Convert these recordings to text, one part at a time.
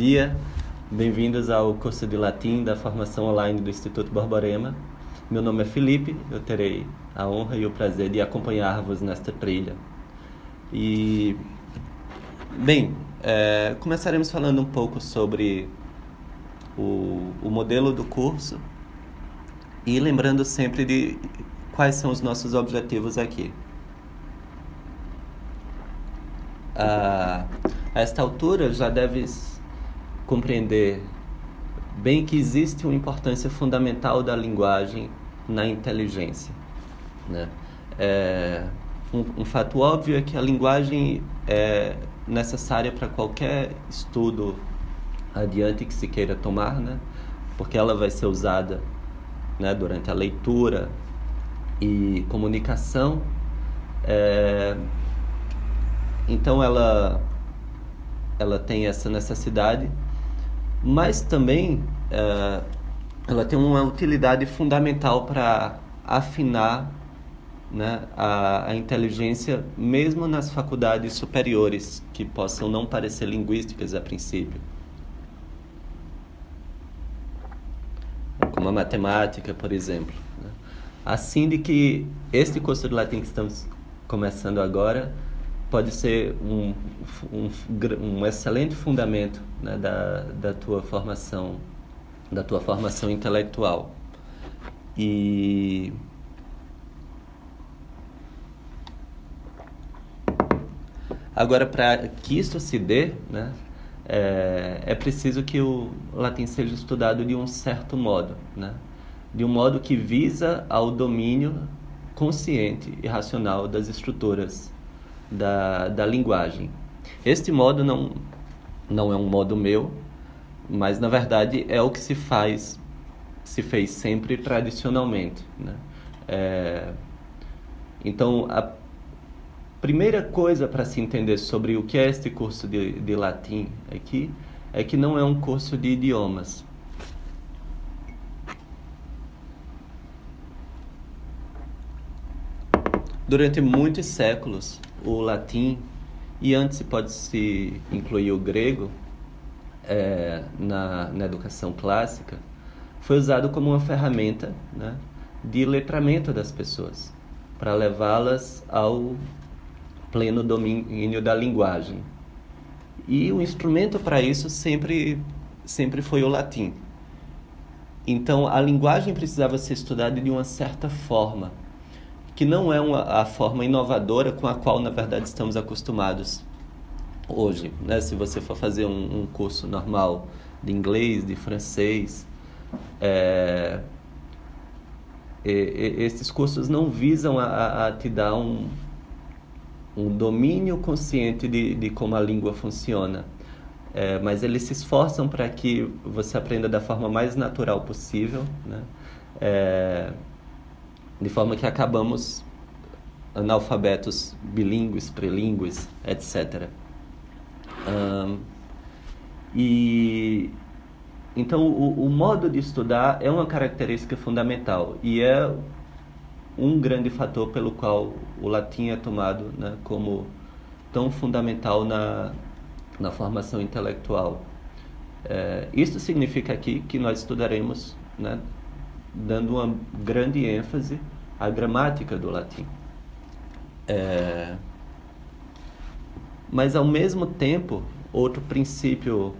dia, bem-vindos ao curso de latim da formação online do Instituto Borborema. Meu nome é Felipe, eu terei a honra e o prazer de acompanhar-vos nesta trilha. E, bem, começaremos falando um pouco sobre o modelo do curso e lembrando sempre de quais são os nossos objetivos aqui. A esta altura já deves compreender bem que existe uma importância fundamental da linguagem na inteligência, né? Um fato óbvio é que a linguagem é necessária para qualquer estudo adiante que se queira tomar, né? Porque ela vai ser usada, né, durante a leitura e comunicação. Então ela tem essa necessidade, mas também ela tem uma utilidade fundamental para afinar, né, a inteligência, mesmo nas faculdades superiores, que possam não parecer linguísticas a princípio, como a matemática, por exemplo, né? Assim de que este curso de latim que estamos começando agora pode ser um excelente fundamento, né, da tua formação intelectual. E agora, para que isso se dê, né, é preciso que o latim seja estudado de um certo modo, né, de um modo que visa ao domínio consciente e racional das estruturas da linguagem. Este modo não é um modo meu, mas na verdade é o que se fez sempre tradicionalmente, né? Então, a primeira coisa para se entender sobre o que é este curso de latim aqui é que não é um curso de idiomas. Durante muitos séculos, o latim, e antes pode-se incluir o grego, na educação clássica, foi usado como uma ferramenta, né, de letramento das pessoas, para levá-las ao pleno domínio da linguagem. E o instrumento para isso sempre foi o latim. Então, a linguagem precisava ser estudada de uma certa forma, que não é a forma inovadora com a qual, na verdade, estamos acostumados hoje, né? Se você for fazer um curso normal de inglês, de francês, esses cursos não visam a te dar um domínio consciente de como a língua funciona, mas eles se esforçam para que você aprenda da forma mais natural possível, né? De forma que acabamos analfabetos bilíngues, trilíngues, etc. Então, o modo de estudar é uma característica fundamental e é um grande fator pelo qual o latim é tomado, né, como tão fundamental na formação intelectual. Isso significa aqui que nós estudaremos, né, dando uma grande ênfase à gramática do latim. Mas, ao mesmo tempo, outro princípio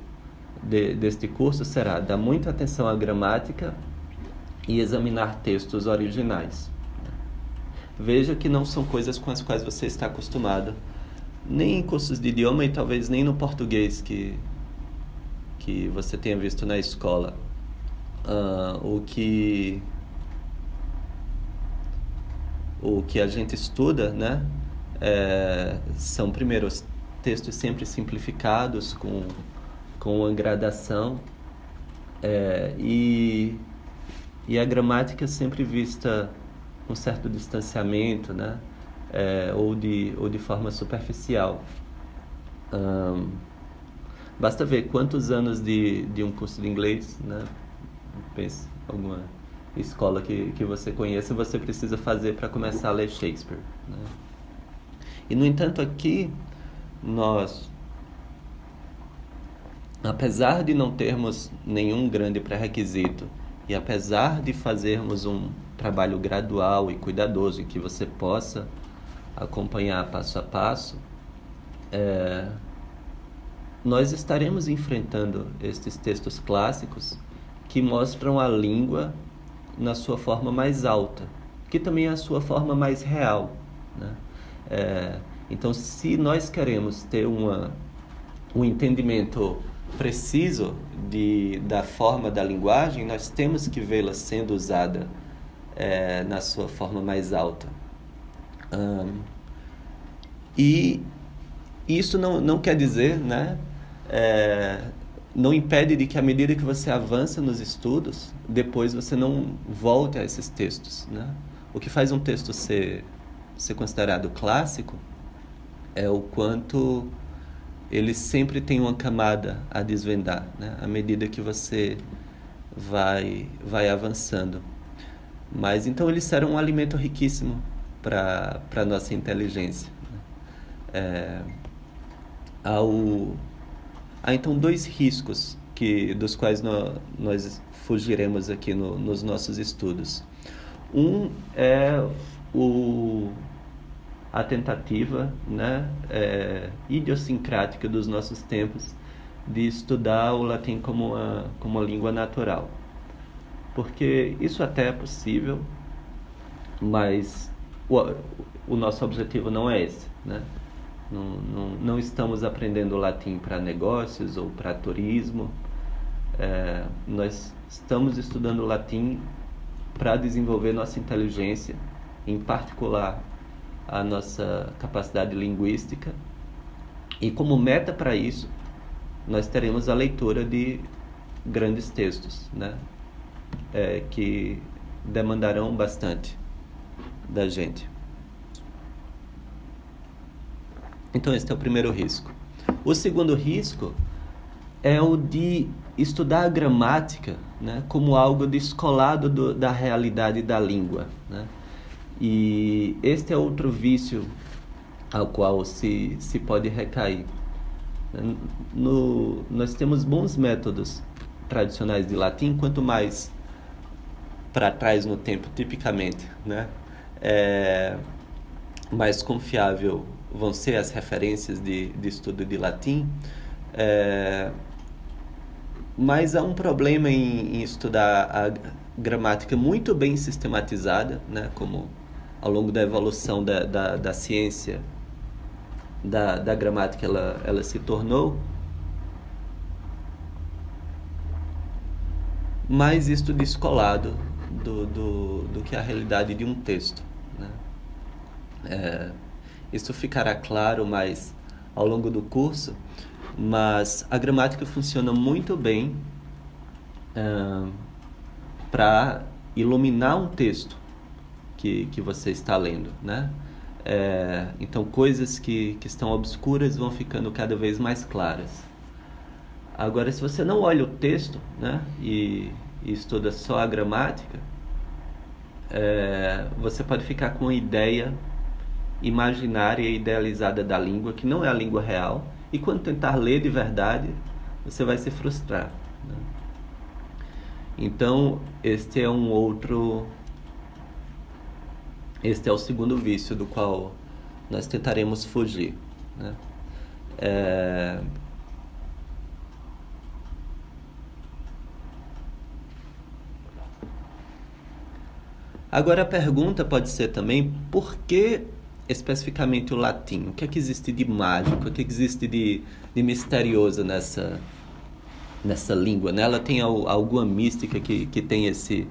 deste curso será dar muita atenção à gramática e examinar textos originais. Veja que não são coisas com as quais você está acostumado, nem em cursos de idioma e talvez nem no português que você tenha visto na escola. O que a gente estuda, né, são primeiro os textos sempre simplificados com uma gradação, e a gramática sempre vista com certo distanciamento, né, ou de forma superficial. Basta ver quantos anos de um curso de inglês, né, pense alguma escola que você conheça, você precisa fazer para começar a ler Shakespeare, né? E, no entanto, aqui nós apesar de não termos nenhum grande pré-requisito e apesar de fazermos um trabalho gradual e cuidadoso em que você possa acompanhar passo a passo, nós estaremos enfrentando estes textos clássicos que mostram a língua na sua forma mais alta, que também é a sua forma mais real, né? Então, se nós queremos ter um entendimento preciso da forma da linguagem, nós temos que vê-la sendo usada na sua forma mais alta. E isso não quer dizer, né? Não impede de que, à medida que você avança nos estudos, depois você não volte a esses textos, né? O que faz um texto ser considerado clássico é o quanto ele sempre tem uma camada a desvendar, né? À medida que você vai avançando. Mas então eles serão um alimento riquíssimo para a nossa inteligência. Há então dois riscos dos quais nós fugiremos aqui nos nossos estudos. Um é a tentativa, né, idiosincrática dos nossos tempos de estudar o latim como uma língua natural. Porque isso até é possível, mas o nosso objetivo não é esse, né? Não estamos aprendendo latim para negócios ou para turismo. Nós estamos estudando latim para desenvolver nossa inteligência, em particular a nossa capacidade linguística. E como meta para isso, nós teremos a leitura de grandes textos, né? Que demandarão bastante da gente. Então, esse é o primeiro risco. O segundo risco é o de estudar a gramática, né, como algo descolado da realidade da língua, né? E este é outro vício ao qual se pode recair. Nós temos bons métodos tradicionais de latim, quanto mais para trás no tempo, tipicamente, né, mais confiável vão ser as referências de estudo de latim, mas há um problema em estudar a gramática muito bem sistematizada, né, como ao longo da evolução da ciência da gramática ela se tornou, mas isto descolado do que é a realidade de um texto, né? Isso ficará claro mais ao longo do curso, mas a gramática funciona muito bem para iluminar um texto que você está lendo, né? Então, coisas que estão obscuras vão ficando cada vez mais claras. Agora, se você não olha o texto, né, e estuda só a gramática, você pode ficar com uma ideia imaginária e idealizada da língua, que não é a língua real, e quando tentar ler de verdade, você vai se frustrar, né? Então, este é o segundo vício do qual nós tentaremos fugir, né? Agora a pergunta pode ser também, por que especificamente o latim? O que é que existe de mágico? O que existe de misterioso nessa língua, né? Ela tem alguma mística que tem esse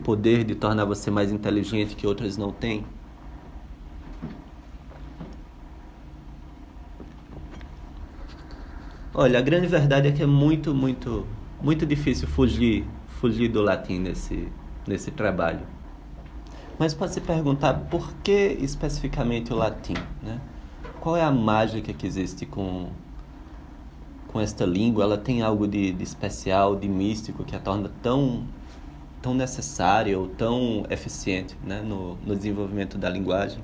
poder de tornar você mais inteligente que outras não têm? Olha, a grande verdade é que é muito, muito, muito difícil fugir do latim nesse trabalho. Mas pode se perguntar por que especificamente o latim, né? Qual é a mágica que existe com esta língua? Ela tem algo de especial, de místico, que a torna tão necessária ou tão eficiente, né, no desenvolvimento da linguagem?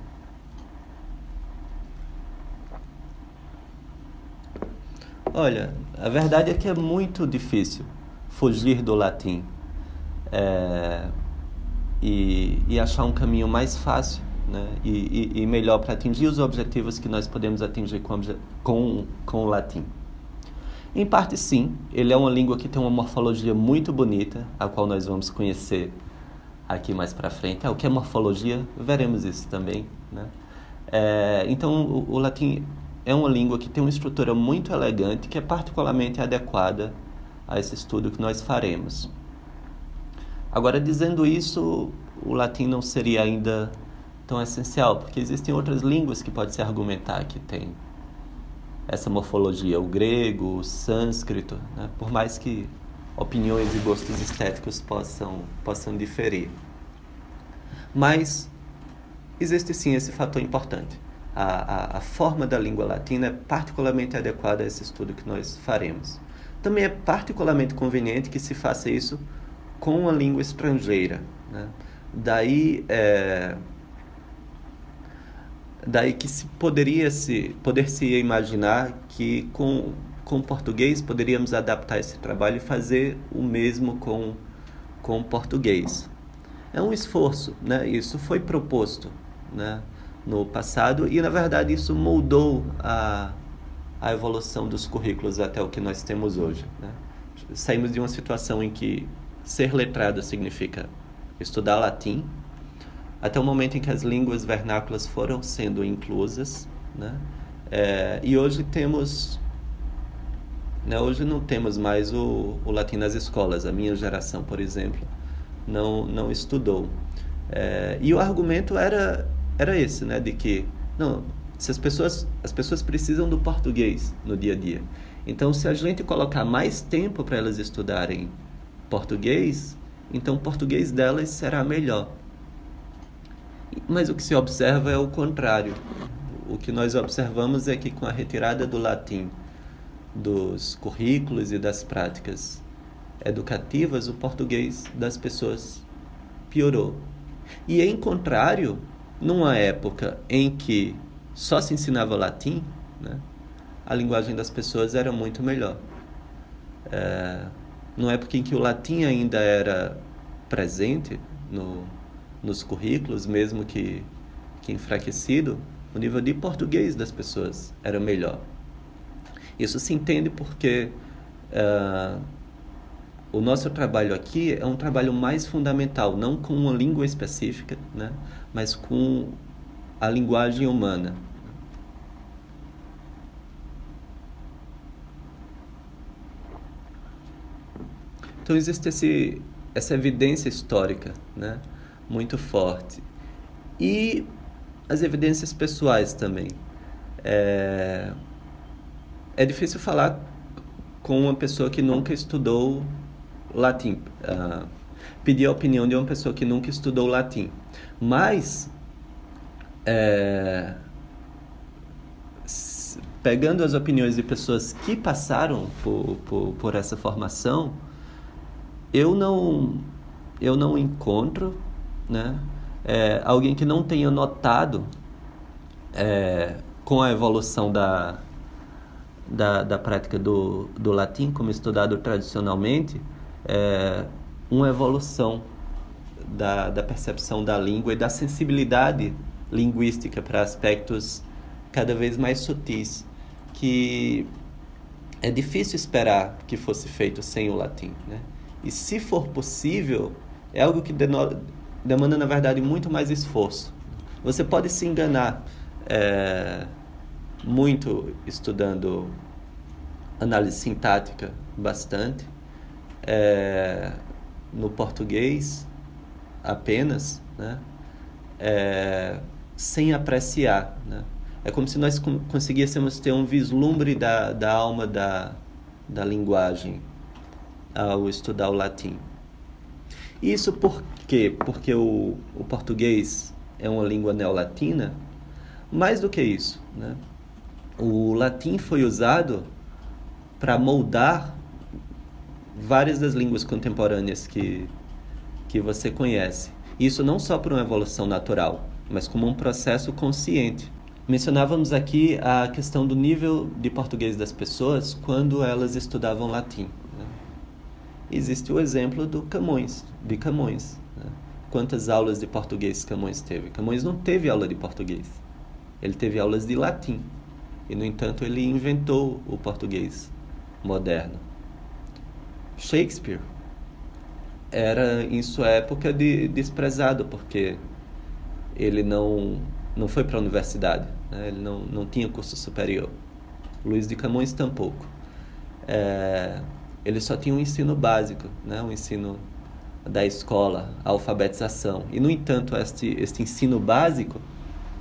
Olha, a verdade é que é muito difícil fugir do latim, é, e achar um caminho mais fácil, né, e melhor para atingir os objetivos que nós podemos atingir com o latim. Em parte, sim, ele é uma língua que tem uma morfologia muito bonita, a qual nós vamos conhecer aqui mais para frente. O que é morfologia? Veremos isso também, né? Então, o latim é uma língua que tem uma estrutura muito elegante, que é particularmente adequada a esse estudo que nós faremos. Agora, dizendo isso, o latim não seria ainda tão essencial, porque existem outras línguas que pode-se argumentar que tem essa morfologia, o grego, o sânscrito, né? Por mais que opiniões e gostos estéticos possam diferir. Mas existe sim esse fator importante. A forma da língua latina é particularmente adequada a esse estudo que nós faremos. Também é particularmente conveniente que se faça isso com uma língua estrangeira, né? Daí que poder-se imaginar que com o português poderíamos adaptar esse trabalho e fazer o mesmo com o português. É um esforço, né? Isso foi proposto, né, no passado e, na verdade, isso moldou a evolução dos currículos até o que nós temos hoje, né? Saímos de uma situação em que ser letrado significa estudar latim, até o momento em que as línguas vernáculas foram sendo inclusas, né? E hoje hoje não temos mais o latim nas escolas. A minha geração, por exemplo, não estudou. E o argumento era esse, né? De que não, se as pessoas precisam do português no dia a dia. Então, se a gente colocar mais tempo para elas estudarem português, então o português delas será melhor. Mas o que se observa é o contrário. O que nós observamos é que com a retirada do latim dos currículos e das práticas educativas, o português das pessoas piorou. E em contrário, numa época em que só se ensinava latim, né, a linguagem das pessoas era muito melhor. Numa época em que o latim ainda era presente nos currículos, mesmo que enfraquecido, o nível de português das pessoas era melhor. Isso se entende porque o nosso trabalho aqui é um trabalho mais fundamental, não com uma língua específica, né, mas com a linguagem humana. Então existe essa evidência histórica, né, muito forte. E as evidências pessoais também. É difícil falar com uma pessoa que nunca estudou latim, pedir a opinião de uma pessoa que nunca estudou latim. Mas, pegando as opiniões de pessoas que passaram por essa formação, eu não encontro, né, alguém que não tenha notado, com a evolução da prática do latim, como estudado tradicionalmente, uma evolução da percepção da língua e da sensibilidade linguística para aspectos cada vez mais sutis, que é difícil esperar que fosse feito sem o latim, né? E se for possível, é algo que demanda, na verdade, muito mais esforço. Você pode se enganar muito estudando análise sintática bastante, no português apenas, né, sem apreciar, né? É como se nós conseguíssemos ter um vislumbre da alma da linguagem ao estudar o latim. Isso por quê? Porque o português é uma língua neolatina. Mais do que isso, né? O latim foi usado para moldar várias das línguas contemporâneas que você conhece. Isso não só por uma evolução natural, mas como um processo consciente. Mencionávamos aqui a questão do nível de português das pessoas quando elas estudavam latim, né? Existe o exemplo de Camões, né? Quantas aulas de português Camões teve? Camões não teve aula de português. Ele teve aulas de latim. E, no entanto, ele inventou o português moderno. Shakespeare era, em sua época, desprezado, porque ele não foi para a universidade, né? Ele não tinha curso superior. Luís de Camões tampouco. Ele só tinha um ensino básico, né? Um ensino da escola, a alfabetização. E, no entanto, este ensino básico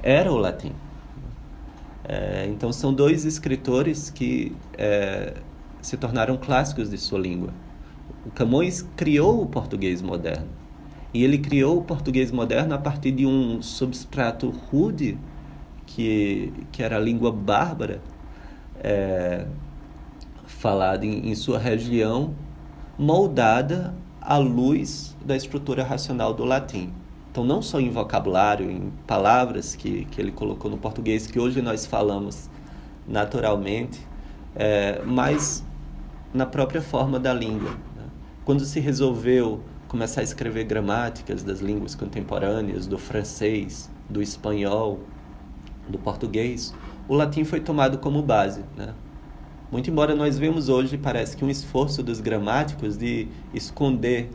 era o latim. Então, são dois escritores que se tornaram clássicos de sua língua. O Camões criou o português moderno. E ele criou o português moderno a partir de um substrato rude, que era a língua bárbara, falada em sua região, moldada à luz da estrutura racional do latim. Então, não só em vocabulário, em palavras que ele colocou no português, que hoje nós falamos naturalmente, mas na própria forma da língua, né? Quando se resolveu começar a escrever gramáticas das línguas contemporâneas, do francês, do espanhol, do português, o latim foi tomado como base, né? Muito embora nós vemos hoje, parece que um esforço dos gramáticos de esconder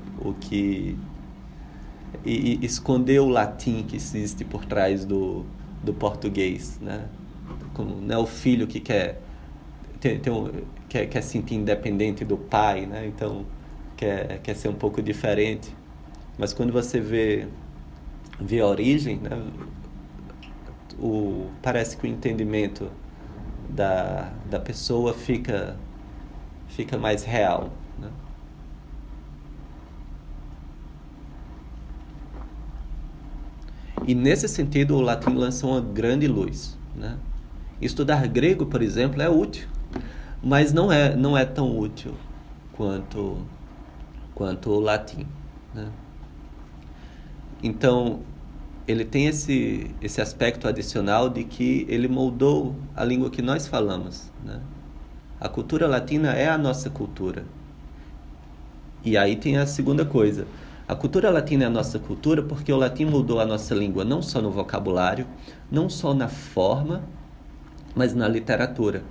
esconder o latim que existe por trás do português, né? Como, né, o filho que quer se sentir independente do pai, né? Então quer ser um pouco diferente. Mas quando você vê a origem, né, parece que o entendimento da pessoa fica mais real, né? E, nesse sentido, o latim lança uma grande luz, né? Estudar grego, por exemplo, é útil, mas não é tão útil quanto o latim, né? Então, ele tem esse aspecto adicional de que ele moldou a língua que nós falamos, né? A cultura latina é a nossa cultura. E aí tem a segunda coisa. A cultura latina é a nossa cultura porque o latim moldou a nossa língua não só no vocabulário, não só na forma, mas na literatura.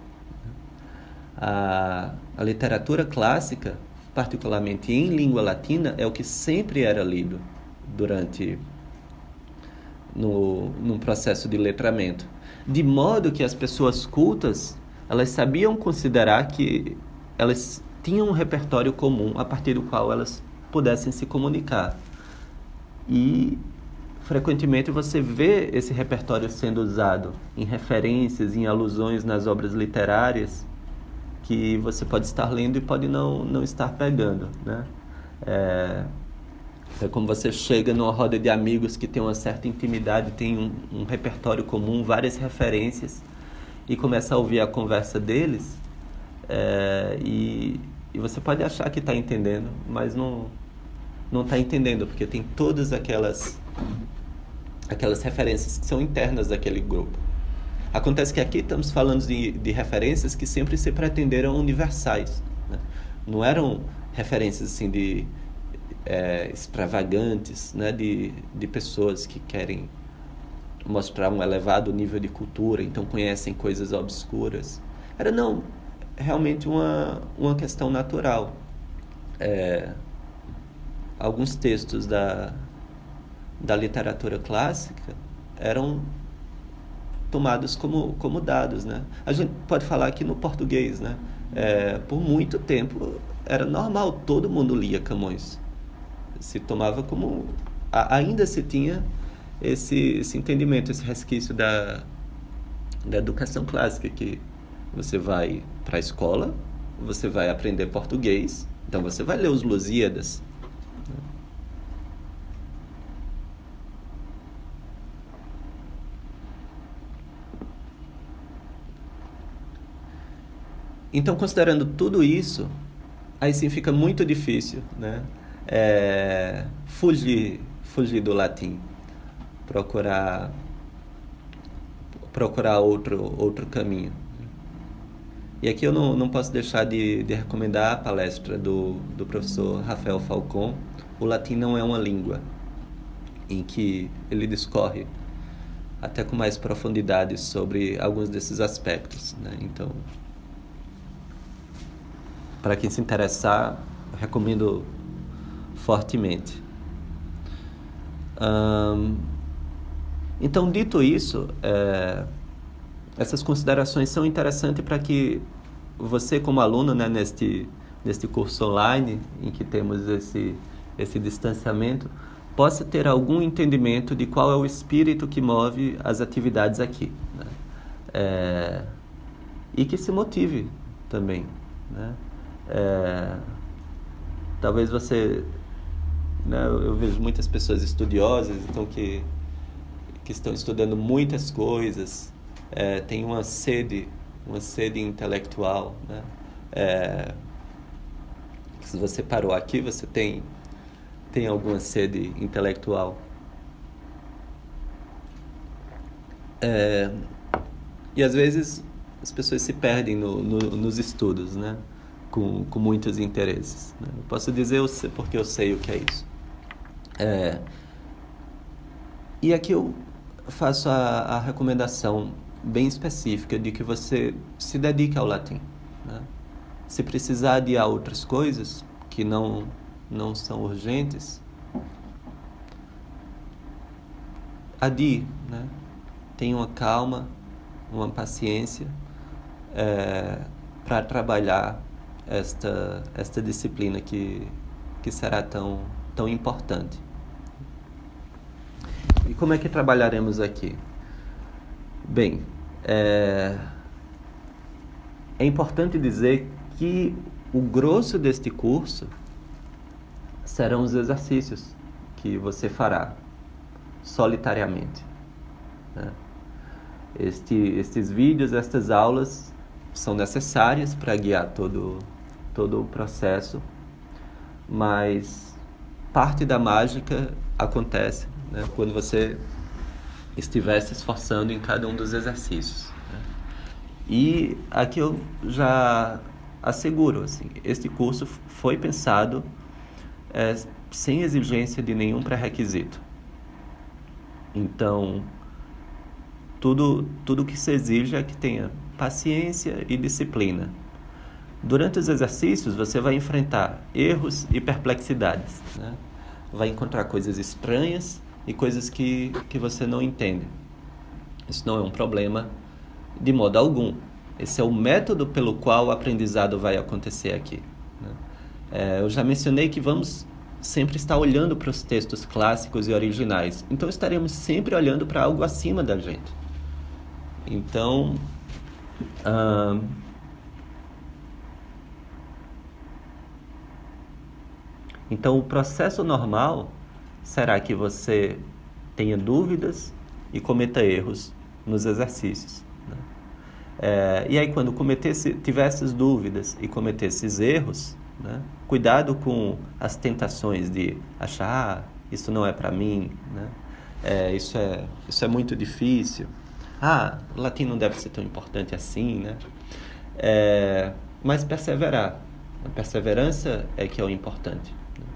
A literatura clássica, particularmente em língua latina, é o que sempre era lido num processo de letramento. De modo que as pessoas cultas, elas sabiam considerar que elas tinham um repertório comum a partir do qual elas pudessem se comunicar. E, frequentemente, você vê esse repertório sendo usado em referências, em alusões nas obras literárias, que você pode estar lendo e pode não estar pegando, né? É como você chega numa roda de amigos que tem uma certa intimidade, tem um repertório comum, várias referências, e começa a ouvir a conversa deles, e você pode achar que está entendendo, mas não está entendendo, porque tem todas aquelas referências que são internas daquele grupo. Acontece que aqui estamos falando de referências que sempre se pretenderam universais, né? Não eram referências assim extravagantes, né? De pessoas que querem mostrar um elevado nível de cultura, então conhecem coisas obscuras. Era realmente uma questão natural. Alguns textos da literatura clássica eram tomados como dados, né? A gente pode falar aqui no português, né? Por muito tempo era normal, todo mundo lia Camões. Se tomava como... Ainda se tinha esse entendimento, esse resquício da educação clássica, que você vai para a escola, você vai aprender português, então você vai ler os Lusíadas. Então, considerando tudo isso, aí sim fica muito difícil, né? Fugir do latim, procurar procurar outro caminho. E aqui eu não posso deixar de recomendar a palestra do professor Rafael Falcon, O Latim Não É Uma Língua, em que ele discorre até com mais profundidade sobre alguns desses aspectos, né? Então, para quem se interessar, eu recomendo fortemente. Então, dito isso, essas considerações são interessantes para que você, como aluno, né, neste curso online, em que temos esse distanciamento, possa ter algum entendimento de qual é o espírito que move as atividades aqui, né? E que se motive também, né? Talvez você, né, eu vejo muitas pessoas estudiosas, então que estão estudando muitas coisas, tem uma sede intelectual, né? Se você parou aqui, você tem alguma sede intelectual. E às vezes as pessoas se perdem nos estudos, né? Com muitos interesses, né? Eu posso dizer porque eu sei o que é isso. E aqui eu faço a recomendação bem específica de que você se dedique ao latim, né? Se precisar adiar outras coisas que não são urgentes, adie, né? Tenha uma calma, uma paciência para trabalhar esta disciplina que será tão importante. E como é que trabalharemos aqui? Bem, é importante dizer que o grosso deste curso serão os exercícios que você fará solitariamente, né? Estes vídeos, estas aulas são necessárias para guiar todo o processo, mas parte da mágica acontece, né, quando você estiver se esforçando em cada um dos exercícios, né? E aqui eu já asseguro, assim, este curso foi pensado sem exigência de nenhum pré-requisito. Então, tudo que se exige é que tenha paciência e disciplina. Durante os exercícios, você vai enfrentar erros e perplexidades, né? Vai encontrar coisas estranhas e coisas que você não entende. Isso não é um problema de modo algum. Esse é o método pelo qual o aprendizado vai acontecer aqui, né? Eu já mencionei que vamos sempre estar olhando para os textos clássicos e originais. Então, estaremos sempre olhando para algo acima da gente. Então, o processo normal será que você tenha dúvidas e cometa erros nos exercícios, né? E aí, quando tiver essas dúvidas e cometer esses erros, né, cuidado com as tentações de achar, isso não é para mim, né? Isso é muito difícil. O latim não deve ser tão importante assim, né? Mas perseverar. A perseverança é que é o importante, né?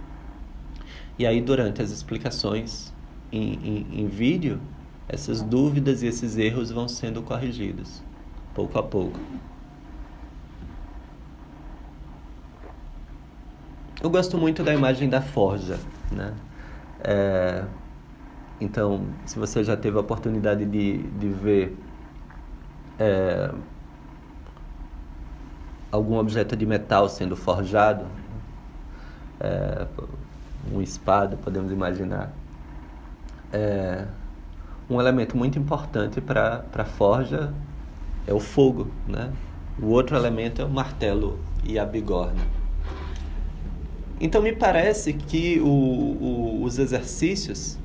E aí, durante as explicações em vídeo, essas dúvidas e esses erros vão sendo corrigidos, pouco a pouco. Eu gosto muito da imagem da forja, né? Então, se você já teve a oportunidade de ver algum objeto de metal sendo forjado, uma espada, podemos imaginar, um elemento muito importante para a forja é o fogo, né? O outro elemento é o martelo e a bigorna. Então, me parece que os exercícios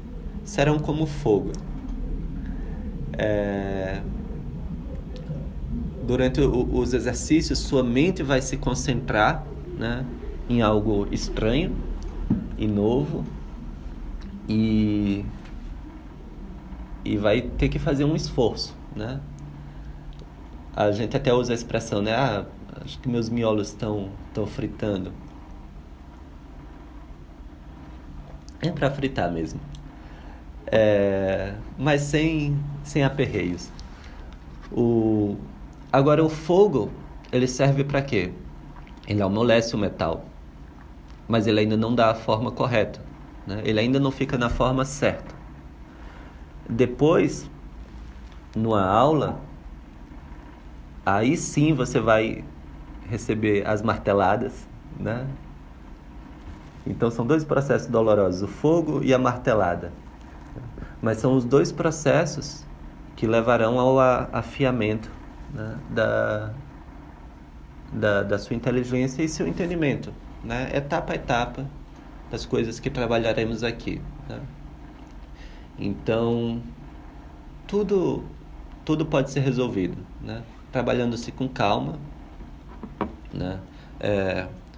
serão como fogo. Durante os exercícios, sua mente vai se concentrar, né, em algo estranho e novo e vai ter que fazer um esforço, né? A gente até usa a expressão, né? Ah, acho que meus miolos estão fritando. É para fritar mesmo. Mas sem aperreios. O... Agora, o fogo, ele serve para quê? Ele amolece o metal, mas ele ainda não dá a forma correta, né? Ele ainda não fica na forma certa. Depois, numa aula, aí sim você vai receber as marteladas, né? Então são dois processos dolorosos, o fogo e a martelada. Mas são os dois processos que levarão ao afiamento, né, da sua inteligência e seu entendimento, né? Etapa a etapa das coisas que trabalharemos aqui, né? Então, tudo, tudo pode ser resolvido, né? Trabalhando-se com calma, né?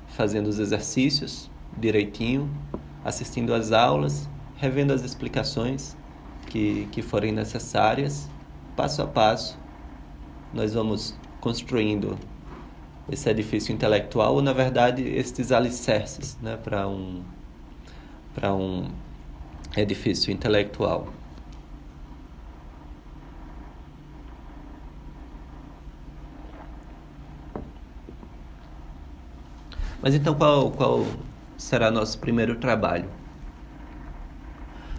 Fazendo os exercícios direitinho, assistindo às aulas, revendo as explicações que forem necessárias, passo a passo, nós vamos construindo esse edifício intelectual, ou na verdade estes alicerces, né, para um edifício intelectual. Mas então qual será nosso primeiro trabalho?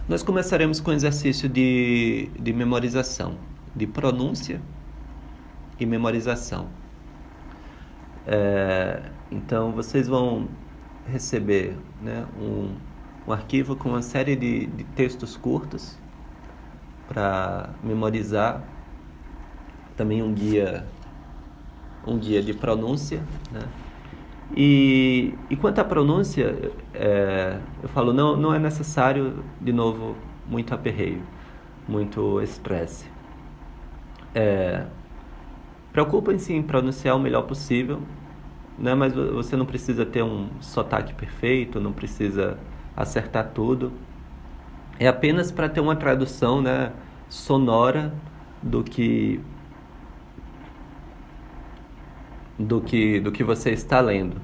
Nós começaremos com o exercício de memorização, de pronúncia e memorização. Então vocês vão receber, né, um arquivo com uma série de textos curtos para memorizar, também um guia de pronúncia, né? E quanto à pronúncia, eu falo, não é necessário, de novo, muito aperreio, muito estresse. Preocupem-se em pronunciar o melhor possível, né? Mas você não precisa ter um sotaque perfeito, não precisa acertar tudo. É apenas para ter uma tradução, né, sonora do que você está lendo.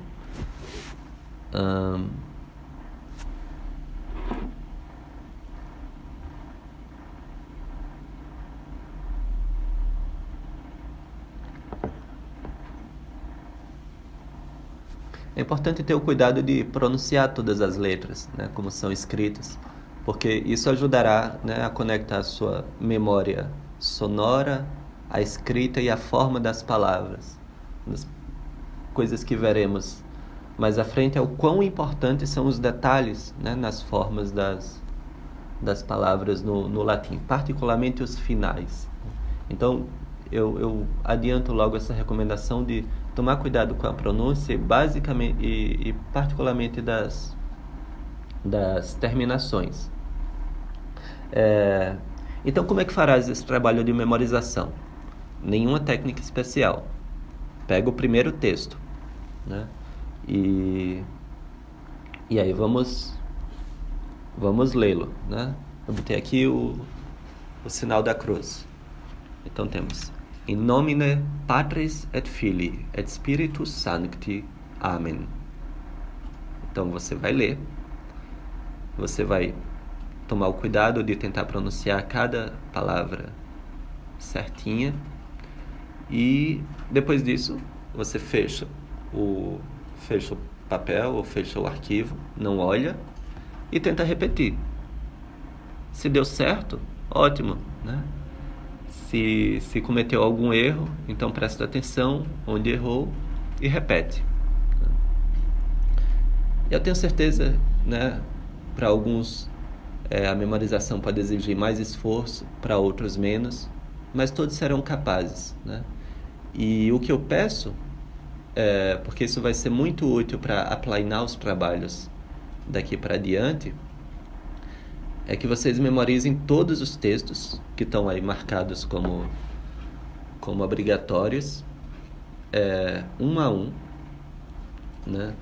É importante ter o cuidado de pronunciar todas as letras, né, como são escritas, porque isso ajudará, né, a conectar a sua memória sonora, a escrita e a forma das palavras. As coisas que veremos mais à frente é o quão importantes são os detalhes, né, nas formas das palavras no latim, particularmente os finais. Então, eu adianto logo essa recomendação de tomar cuidado com a pronúncia, basicamente e particularmente das terminações. Então, como é que farás esse trabalho de memorização? Nenhuma técnica especial. Pega o primeiro texto, né? E aí vamos lê-lo, né? Eu botei aqui o sinal da cruz. Então temos: In nomine Patris et Filii et Spiritus Sancti. Amen. Então você vai ler, você vai tomar o cuidado de tentar pronunciar cada palavra certinha, e depois disso você fecha o papel ou fecha o arquivo, não olha e tenta repetir. Se deu certo, ótimo, né? Se cometeu algum erro, então presta atenção onde errou e repete. Eu tenho certeza, né, para alguns a memorização pode exigir mais esforço, para outros menos, mas todos serão capazes, né? E o que eu peço, porque isso vai ser muito útil para aplainar os trabalhos daqui para adiante, é que vocês memorizem todos os textos que estão aí marcados como obrigatórios, um a um, né?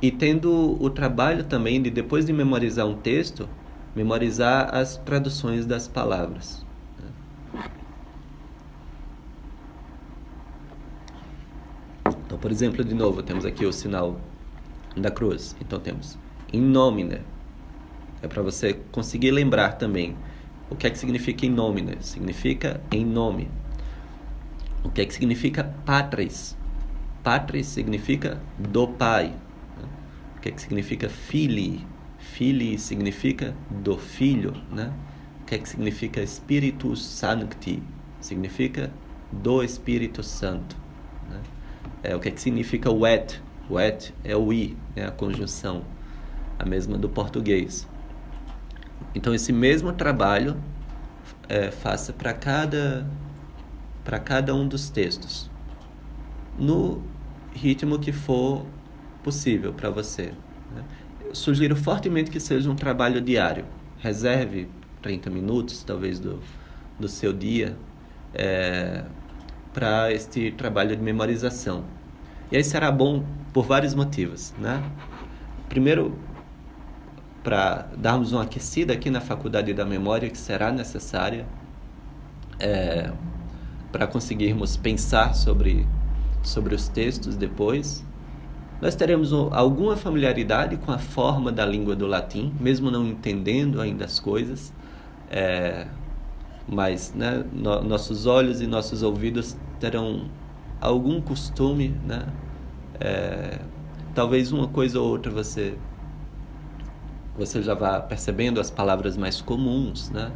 E tendo o trabalho também de, depois de memorizar um texto, memorizar as traduções das palavras, né? Então, por exemplo, de novo, temos aqui o sinal da cruz. Então temos in nomine. É para você conseguir lembrar também. O que é que significa in nomine? Significa em nome. O que é que significa patris? Patris significa do pai. O que é que significa filii? Filii significa do filho, né? O que é que significa Spiritus Sancti? Significa do Espírito Santo, né? O que é que significa o et? O et é o i, é a conjunção, a mesma do português. Então esse mesmo trabalho faça para cada um dos textos, no ritmo que for possível para você, né? Eu sugiro fortemente que seja um trabalho diário. Reserve 30 minutos, talvez, do seu dia para este trabalho de memorização. E aí será bom por vários motivos, né? Primeiro, para darmos uma aquecida aqui na faculdade da memória, que será necessária para conseguirmos pensar sobre os textos depois. Nós teremos alguma familiaridade com a forma da língua do latim, mesmo não entendendo ainda as coisas, mas, né, nossos olhos e nossos ouvidos terão algum costume, né? Talvez uma coisa ou outra você já vá percebendo as palavras mais comuns, né?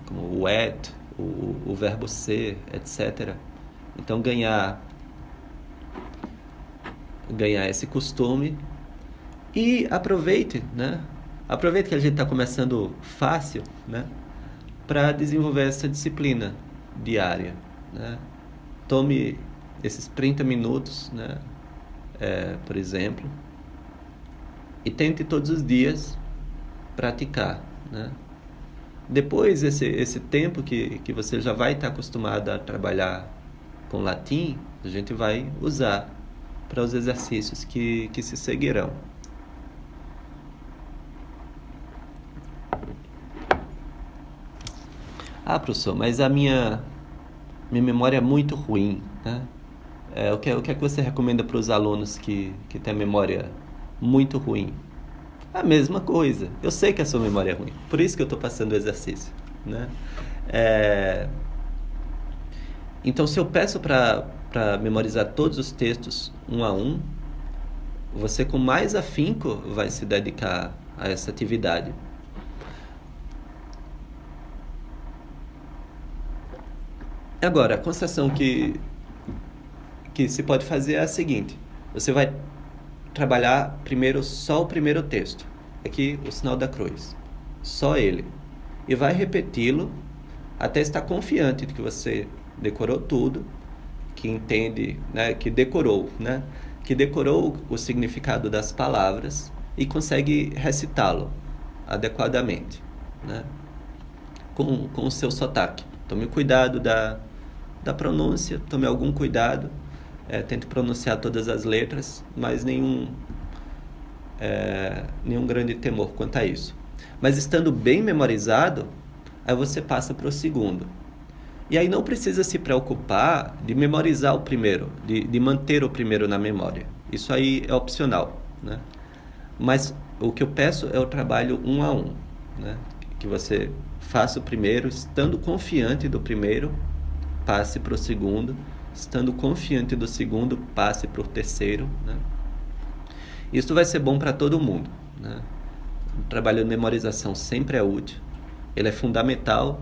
Como o et, o verbo ser, etc. Então ganhar esse costume e aproveite, né? Aproveite que a gente está começando fácil, né? Para desenvolver essa disciplina diária, né? Tome esses 30 minutos, né? Por exemplo, e tente todos os dias praticar, né? Depois, esse tempo que você já vai estar acostumado a trabalhar com latim, a gente vai usar para os exercícios que se seguirão. Ah, professor, mas a minha memória é muito ruim, né? O que é que você recomenda para os alunos que têm a memória muito ruim? A mesma coisa. Eu sei que a sua memória é ruim, por isso que eu estou passando o exercício, né? Então, se eu peço para memorizar todos os textos um a um, você com mais afinco vai se dedicar a essa atividade. Agora, a concessão que se pode fazer é a seguinte: você vai trabalhar primeiro só o primeiro texto, aqui o sinal da cruz, só ele, e vai repeti-lo até estar confiante de que você decorou tudo, que entende, né, que decorou o significado das palavras e consegue recitá-lo adequadamente, né, com o seu sotaque. Tome cuidado da pronúncia, tome algum cuidado, tente pronunciar todas as letras, mas nenhum grande temor quanto a isso. Mas estando bem memorizado, aí você passa para o segundo. E aí não precisa se preocupar de memorizar o primeiro, de manter o primeiro na memória. Isso aí é opcional, né? Mas o que eu peço é o trabalho um a um, né? Que você faça o primeiro, estando confiante do primeiro, passe para o segundo, estando confiante do segundo, passe para o terceiro, né? Isso vai ser bom para todo mundo, né? O trabalho de memorização sempre é útil, ele é fundamental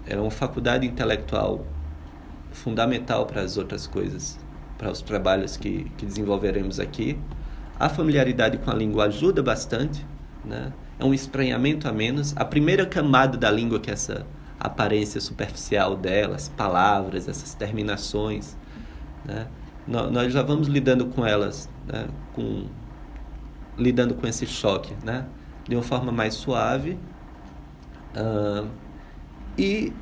é uma faculdade intelectual fundamental para as outras coisas, para os trabalhos que desenvolveremos aqui. A familiaridade com a língua ajuda bastante, né? É um estranhamento a menos. A primeira camada da língua, que é essa aparência superficial dela, as palavras, essas terminações, né? Nós já vamos lidando com elas, né? Lidando com esse choque, né? De uma forma mais suave. E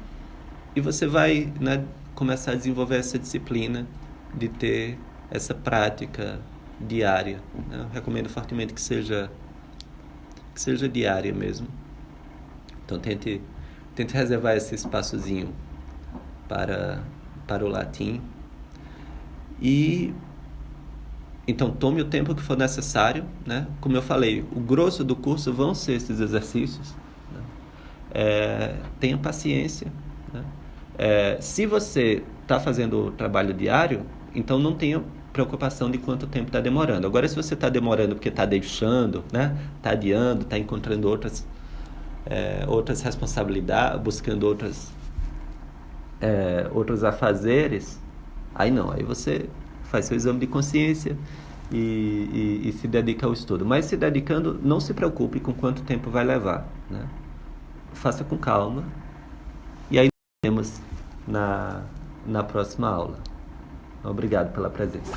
você vai, né, começar a desenvolver essa disciplina de ter essa prática diária, né? Eu recomendo fortemente que seja diária mesmo. Então tente reservar esse espaçozinho para o latim. E então tome o tempo que for necessário, né? Como eu falei, o grosso do curso vão ser esses exercícios, né? Tenha paciência, né? Se você está fazendo o trabalho diário, então não tenha preocupação de quanto tempo está demorando. Agora, se você está demorando porque está deixando, né? Está adiando, está encontrando outras responsabilidades, buscando outros afazeres, aí não, aí você faz seu exame de consciência e se dedica ao estudo. Mas se dedicando, não se preocupe com quanto tempo vai levar, né? Faça com calma e aí nos vemos na próxima aula. Obrigado pela presença.